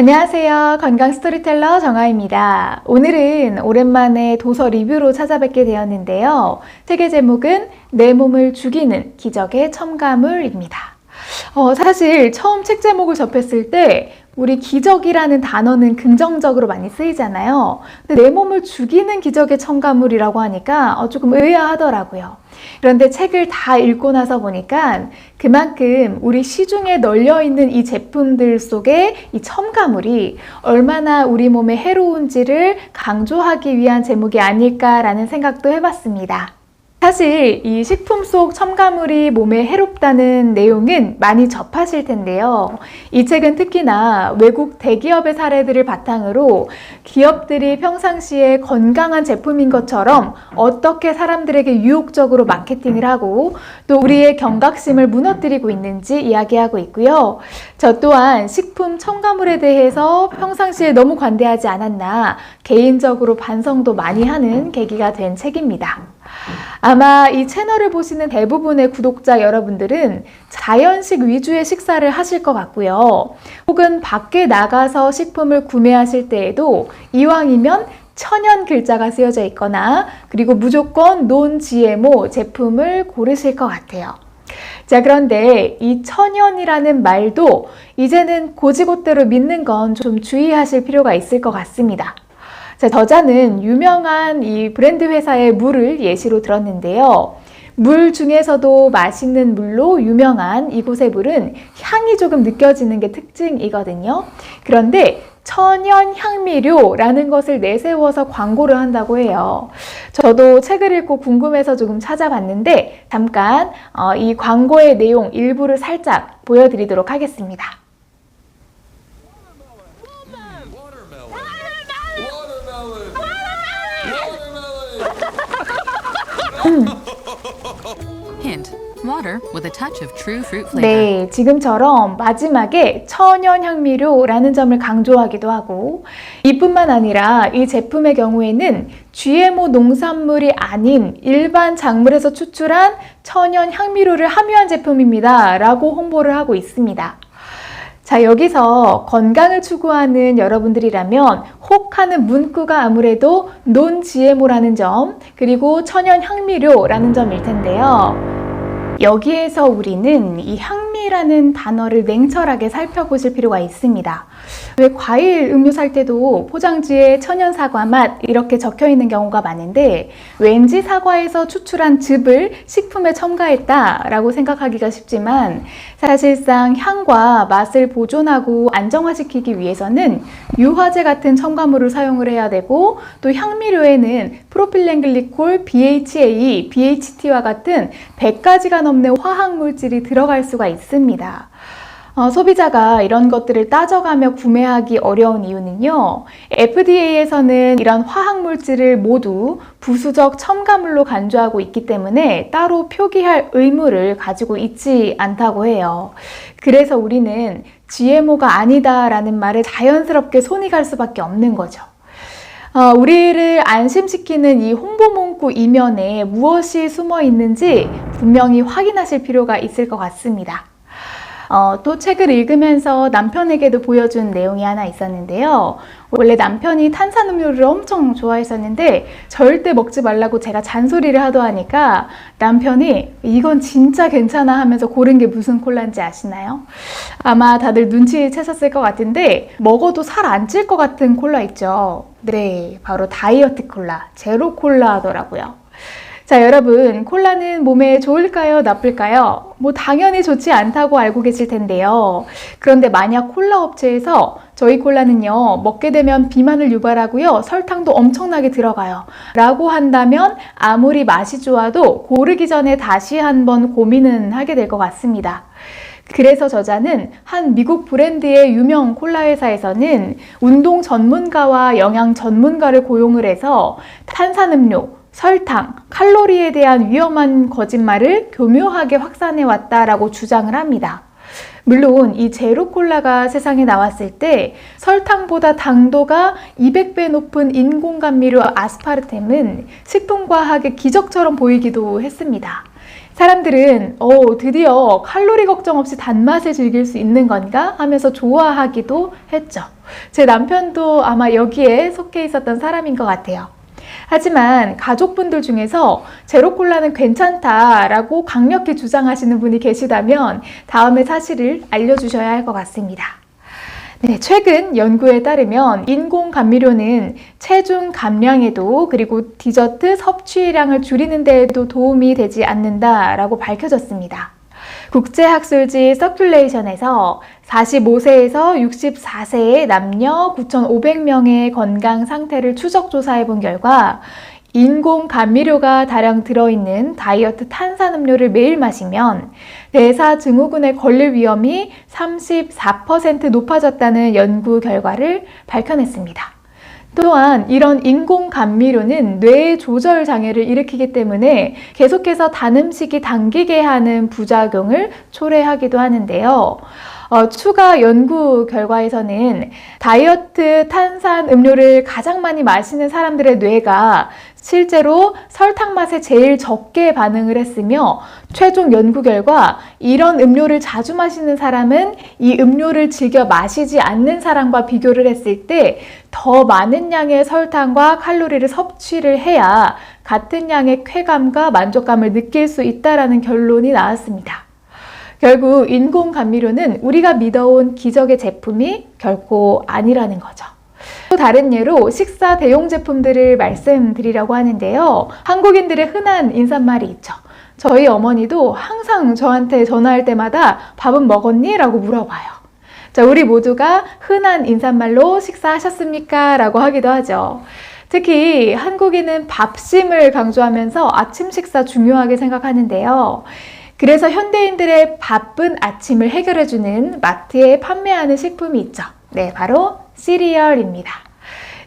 안녕하세요. 건강 스토리텔러 정아입니다. 오늘은 오랜만에 도서 리뷰로 찾아뵙게 되었는데요. 책의 제목은 내 몸을 죽이는 기적의 첨가물입니다. 사실 처음 책 제목을 접했을 때 우리 기적이라는 단어는 긍정적으로 많이 쓰이잖아요. 근데 내 몸을 죽이는 기적의 첨가물이라고 하니까 조금 의아하더라고요. 그런데 책을 다 읽고 나서 보니까 그만큼 우리 시중에 널려있는 이 제품들 속에 이 첨가물이 얼마나 우리 몸에 해로운지를 강조하기 위한 제목이 아닐까라는 생각도 해봤습니다. 사실 이 식품 속 첨가물이 몸에 해롭다는 내용은 많이 접하실 텐데요. 이 책은 특히나 외국 대기업의 사례들을 바탕으로 기업들이 평상시에 건강한 제품인 것처럼 어떻게 사람들에게 유혹적으로 마케팅을 하고 또 우리의 경각심을 무너뜨리고 있는지 이야기하고 있고요. 저 또한 식품 첨가물에 대해서 평상시에 너무 관대하지 않았나 개인적으로 반성도 많이 하는 계기가 된 책입니다. 아마 이 채널을 보시는 대부분의 구독자 여러분들은 자연식 위주의 식사를 하실 것 같고요. 혹은 밖에 나가서 식품을 구매하실 때에도 이왕이면 천연 글자가 쓰여져 있거나 그리고 무조건 non-GMO 제품을 고르실 것 같아요. 자, 그런데 이 천연이라는 말도 이제는 고지곳대로 믿는 건 좀 주의하실 필요가 있을 것 같습니다. 자, 저자는 유명한 이 브랜드 회사의 물을 예시로 들었는데요. 물 중에서도 맛있는 물로 유명한 이곳의 물은 향이 조금 느껴지는 게 특징이거든요. 그런데 천연 향미료라는 것을 내세워서 광고를 한다고 해요. 저도 책을 읽고 궁금해서 조금 찾아봤는데 잠깐 이 광고의 내용 일부를 살짝 보여드리도록 하겠습니다. Hint: water with a touch of true fruit flavor. 네, 지금처럼 마지막에 천연 향미료라는 점을 강조하기도 하고 이뿐만 아니라 이 제품의 경우에는 GMO 농산물이 아닌 일반 작물에서 추출한 천연 향미료를 함유한 제품입니다 라고 홍보를 하고 있습니다. 자, 여기서 건강을 추구하는 여러분들이라면 혹하는 문구가 아무래도 non-GMO라는 점, 그리고 천연 향미료라는 점일 텐데요. 여기에서 우리는 이 향미라는 단어를 냉철하게 살펴보실 필요가 있습니다. 왜 과일 음료 살 때도 포장지에 천연 사과 맛 이렇게 적혀 있는 경우가 많은데 왠지 사과에서 추출한 즙을 식품에 첨가했다라고 생각하기가 쉽지만 사실상 향과 맛을 보존하고 안정화시키기 위해서는 유화제 같은 첨가물을 사용을 해야 되고 또 향미료에는 프로필렌글리콜, BHA, BHT와 같은 100가지가 넘는 화학물질이 들어갈 수가 있습니다. 소비자가 이런 것들을 따져가며 구매하기 어려운 이유는요. FDA에서는 이런 화학물질을 모두 부수적 첨가물로 간주하고 있기 때문에 따로 표기할 의무를 가지고 있지 않다고 해요. 그래서 우리는 GMO가 아니다라는 말에 자연스럽게 손이 갈 수밖에 없는 거죠. 우리를 안심시키는 이 홍보 문구 이면에 무엇이 숨어 있는지 분명히 확인하실 필요가 있을 것 같습니다. 또 책을 읽으면서 남편에게도 보여준 내용이 하나 있었는데요. 원래 남편이 탄산음료를 엄청 좋아했었는데 절대 먹지 말라고 제가 잔소리를 하더하니까 남편이 이건 진짜 괜찮아 하면서 고른 게 무슨 콜라인지 아시나요? 아마 다들 눈치채셨을 것 같은데 먹어도 살 안 찔 것 같은 콜라 있죠. 네, 바로 다이어트 콜라, 제로 콜라 하더라고요. 자, 여러분, 콜라는 몸에 좋을까요? 나쁠까요? 당연히 좋지 않다고 알고 계실 텐데요. 그런데 만약 콜라 업체에서 저희 콜라는요, 먹게 되면 비만을 유발하고요, 설탕도 엄청나게 들어가요 라고 한다면 아무리 맛이 좋아도 고르기 전에 다시 한번 고민은 하게 될 것 같습니다. 그래서 저자는 한 미국 브랜드의 유명 콜라 회사에서는 운동 전문가와 영양 전문가를 고용을 해서 탄산음료, 설탕, 칼로리에 대한 위험한 거짓말을 교묘하게 확산해왔다라고 주장을 합니다. 물론 이 제로 콜라가 세상에 나왔을 때 설탕보다 당도가 200배 높은 인공감미료 아스파르탐은 식품과학의 기적처럼 보이기도 했습니다. 사람들은 드디어 칼로리 걱정 없이 단맛을 즐길 수 있는 건가 하면서 좋아하기도 했죠. 제 남편도 아마 여기에 속해 있었던 사람인 것 같아요. 하지만 가족분들 중에서 제로콜라는 괜찮다라고 강력히 주장하시는 분이 계시다면 다음에 사실을 알려주셔야 할 것 같습니다. 네, 최근 연구에 따르면 인공 감미료는 체중 감량에도 그리고 디저트 섭취량을 줄이는 데에도 도움이 되지 않는다라고 밝혀졌습니다. 국제학술지 서큘레이션에서 45세에서 64세의 남녀 9,500명의 건강 상태를 추적 조사해 본 결과 인공 감미료가 다량 들어있는 다이어트 탄산음료를 매일 마시면 대사증후군에 걸릴 위험이 34% 높아졌다는 연구 결과를 밝혀냈습니다. 또한 이런 인공 감미료는 뇌 조절 장애를 일으키기 때문에 계속해서 단 음식이 당기게 하는 부작용을 초래하기도 하는데요. 추가 연구 결과에서는 다이어트 탄산 음료를 가장 많이 마시는 사람들의 뇌가 실제로 설탕 맛에 제일 적게 반응을 했으며 최종 연구 결과 이런 음료를 자주 마시는 사람은 이 음료를 즐겨 마시지 않는 사람과 비교를 했을 때 더 많은 양의 설탕과 칼로리를 섭취를 해야 같은 양의 쾌감과 만족감을 느낄 수 있다는 결론이 나왔습니다. 결국 인공 감미료는 우리가 믿어온 기적의 제품이 결코 아니라는 거죠. 또 다른 예로 식사 대용 제품들을 말씀드리려고 하는데요. 한국인들의 흔한 인사말이 있죠. 저희 어머니도 항상 저한테 전화할 때마다 밥은 먹었니? 라고 물어봐요. 자, 우리 모두가 흔한 인사말로 식사하셨습니까? 라고 하기도 하죠. 특히 한국인은 밥심을 강조하면서 아침 식사 중요하게 생각하는데요. 그래서 현대인들의 바쁜 아침을 해결해주는 마트에 판매하는 식품이 있죠. 네, 바로 시리얼입니다.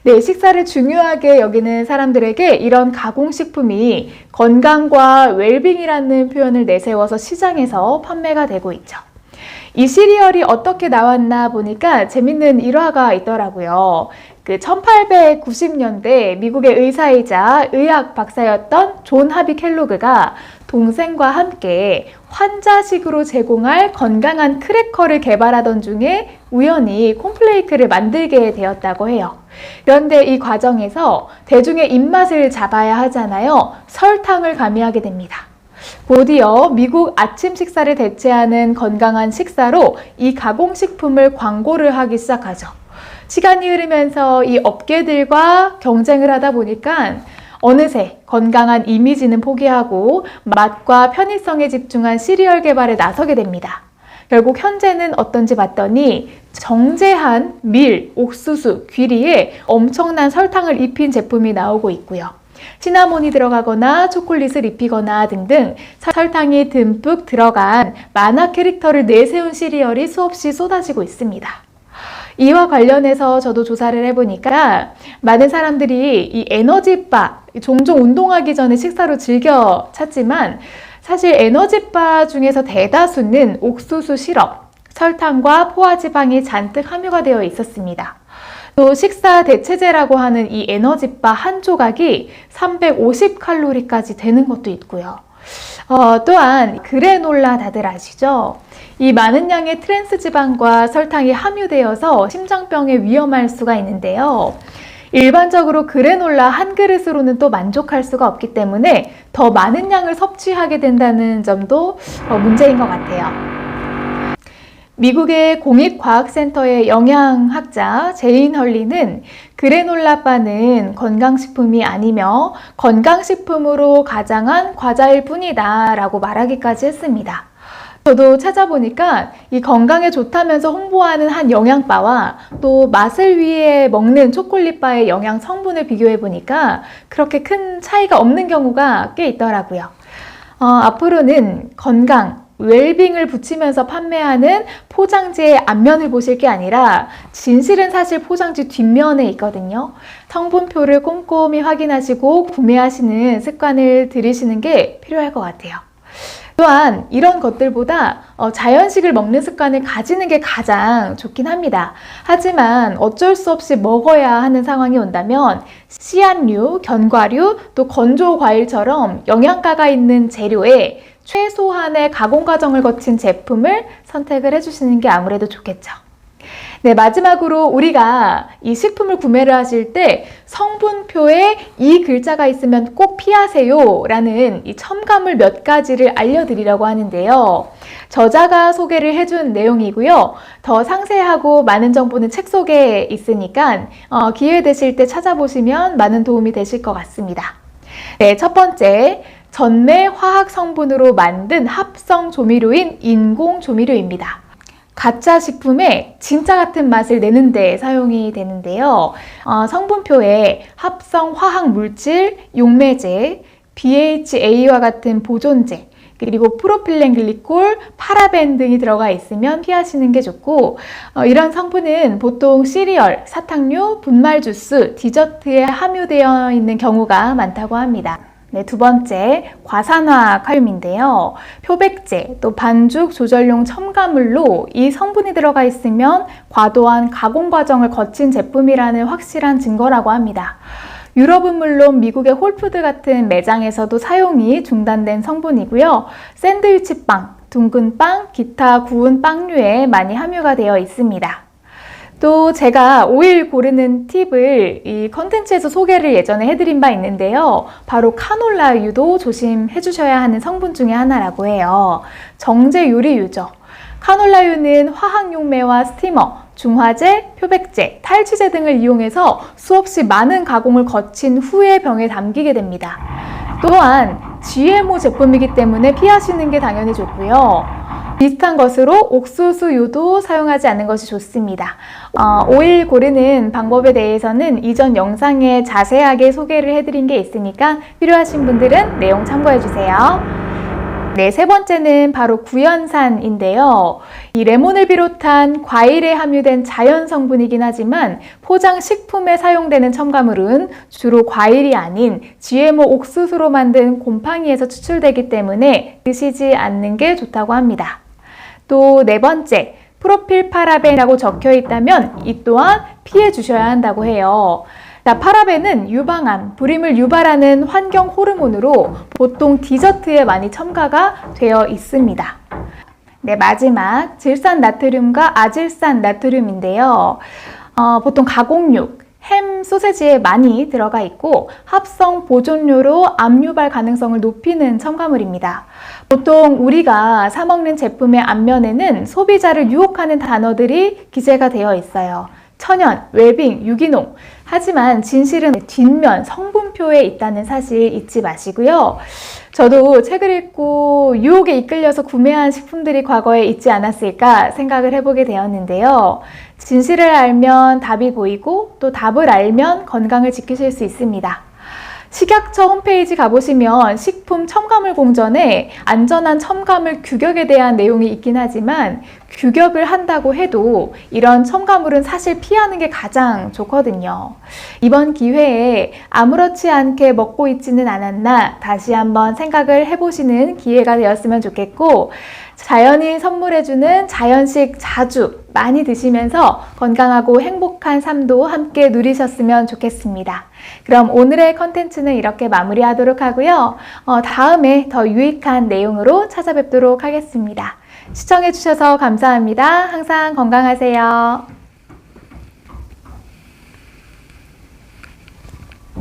네, 식사를 중요하게 여기는 사람들에게 이런 가공식품이 건강과 웰빙이라는 표현을 내세워서 시장에서 판매가 되고 있죠. 이 시리얼이 어떻게 나왔나 보니까 재밌는 일화가 있더라고요. 1890년대 미국의 의사이자 의학 박사였던 존 하비 켈로그가 동생과 함께 환자식으로 제공할 건강한 크래커를 개발하던 중에 우연히 콘플레이크를 만들게 되었다고 해요. 그런데 이 과정에서 대중의 입맛을 잡아야 하잖아요. 설탕을 가미하게 됩니다. 곧이어 미국 아침 식사를 대체하는 건강한 식사로 이 가공식품을 광고를 하기 시작하죠. 시간이 흐르면서 이 업계들과 경쟁을 하다 보니까 어느새 건강한 이미지는 포기하고 맛과 편의성에 집중한 시리얼 개발에 나서게 됩니다. 결국 현재는 어떤지 봤더니 정제한 밀, 옥수수, 귀리에 엄청난 설탕을 입힌 제품이 나오고 있고요. 시나몬이 들어가거나 초콜릿을 입히거나 등등 설탕이 듬뿍 들어간 만화 캐릭터를 내세운 시리얼이 수없이 쏟아지고 있습니다. 이와 관련해서 저도 조사를 해보니까 많은 사람들이 이 에너지바, 종종 운동하기 전에 식사로 즐겨 찾지만 사실 에너지바 중에서 대다수는 옥수수 시럽, 설탕과 포화지방이 잔뜩 함유가 되어 있었습니다. 또 식사 대체제라고 하는 이 에너지바 한 조각이 350칼로리까지 되는 것도 있고요. 또한 그래놀라 다들 아시죠? 이 많은 양의 트랜스 지방과 설탕이 함유되어서 심장병에 위험할 수가 있는데요. 일반적으로 그래놀라 한 그릇으로는 또 만족할 수가 없기 때문에 더 많은 양을 섭취하게 된다는 점도 문제인 것 같아요. 미국의 공익과학센터의 영양학자 제인 헐리는 그래놀라바는 건강식품이 아니며 건강식품으로 가장한 과자일 뿐이다 라고 말하기까지 했습니다. 저도 찾아보니까 이 건강에 좋다면서 홍보하는 한 영양바와 또 맛을 위해 먹는 초콜릿바의 영양 성분을 비교해 보니까 그렇게 큰 차이가 없는 경우가 꽤 있더라고요. 앞으로는 건강, 웰빙을 붙이면서 판매하는 포장지의 앞면을 보실 게 아니라 진실은 사실 포장지 뒷면에 있거든요. 성분표를 꼼꼼히 확인하시고 구매하시는 습관을 들이시는 게 필요할 것 같아요. 또한 이런 것들보다 자연식을 먹는 습관을 가지는 게 가장 좋긴 합니다. 하지만 어쩔 수 없이 먹어야 하는 상황이 온다면 씨앗류, 견과류, 또 건조 과일처럼 영양가가 있는 재료에 최소한의 가공 과정을 거친 제품을 선택을 해주시는 게 아무래도 좋겠죠. 네, 마지막으로 우리가 이 식품을 구매를 하실 때 성분표에 이 글자가 있으면 꼭 피하세요 라는 이 첨가물 몇 가지를 알려드리려고 하는데요. 저자가 소개를 해준 내용이고요. 더 상세하고 많은 정보는 책 속에 있으니까 기회 되실 때 찾아보시면 많은 도움이 되실 것 같습니다. 네, 첫 번째, 전매 화학 성분으로 만든 합성 조미료인 인공 조미료입니다. 가짜 식품에 진짜 같은 맛을 내는 데 사용이 되는데요. 성분표에 합성 화학 물질, 용매제, BHA와 같은 보존제, 그리고 프로필렌 글리콜, 파라벤 등이 들어가 있으면 피하시는 게 좋고, 이런 성분은 보통 시리얼, 사탕류, 분말 주스, 디저트에 함유되어 있는 경우가 많다고 합니다. 네, 두 번째, 과산화 칼륨인데요. 표백제, 또 반죽 조절용 첨가물로 이 성분이 들어가 있으면 과도한 가공 과정을 거친 제품이라는 확실한 증거라고 합니다. 유럽은 물론 미국의 홀푸드 같은 매장에서도 사용이 중단된 성분이고요. 샌드위치 빵, 둥근 빵, 기타 구운 빵류에 많이 함유가 되어 있습니다. 또 제가 오일 고르는 팁을 이 컨텐츠에서 소개를 예전에 해드린 바 있는데요. 바로 카놀라유도 조심해 주셔야 하는 성분 중에 하나라고 해요. 정제 요리유죠. 카놀라유는 화학용매와 스티머, 중화제, 표백제, 탈취제 등을 이용해서 수없이 많은 가공을 거친 후에 병에 담기게 됩니다. 또한 GMO 제품이기 때문에 피하시는 게 당연히 좋고요. 비슷한 것으로 옥수수유도 사용하지 않는 것이 좋습니다. 오일 고르는 방법에 대해서는 이전 영상에 자세하게 소개를 해드린 게 있으니까 필요하신 분들은 내용 참고해주세요. 네, 세 번째는 바로 구연산인데요. 이 레몬을 비롯한 과일에 함유된 자연 성분이긴 하지만 포장 식품에 사용되는 첨가물은 주로 과일이 아닌 GMO 옥수수로 만든 곰팡이에서 추출되기 때문에 드시지 않는 게 좋다고 합니다. 또 네 번째, 프로필파라벤이라고 적혀 있다면 이 또한 피해 주셔야 한다고 해요. 파라벤은 유방암, 불임을 유발하는 환경 호르몬으로 보통 디저트에 많이 첨가가 되어 있습니다. 네, 마지막 질산나트륨과 아질산나트륨인데요. 보통 가공육, 햄, 소세지에 많이 들어가 있고 합성 보존료로 암 유발 가능성을 높이는 첨가물입니다. 보통 우리가 사 먹는 제품의 앞면에는 소비자를 유혹하는 단어들이 기재가 되어 있어요. 천연, 웰빙, 유기농. 하지만 진실은 뒷면 성분표에 있다는 사실 잊지 마시고요. 저도 책을 읽고 유혹에 이끌려서 구매한 식품들이 과거에 있지 않았을까 생각을 해보게 되었는데요. 진실을 알면 답이 보이고 또 답을 알면 건강을 지키실 수 있습니다. 식약처 홈페이지 가보시면 식품 첨가물 공전에 안전한 첨가물 규격에 대한 내용이 있긴 하지만 규격을 한다고 해도 이런 첨가물은 사실 피하는 게 가장 좋거든요. 이번 기회에 아무렇지 않게 먹고 있지는 않았나 다시 한번 생각을 해보시는 기회가 되었으면 좋겠고, 자연이 선물해주는 자연식 자주 많이 드시면서 건강하고 행복한 삶도 함께 누리셨으면 좋겠습니다. 그럼 오늘의 컨텐츠는 이렇게 마무리하도록 하고요. 다음에 더 유익한 내용으로 찾아뵙도록 하겠습니다. 시청해주셔서 감사합니다. 항상 건강하세요.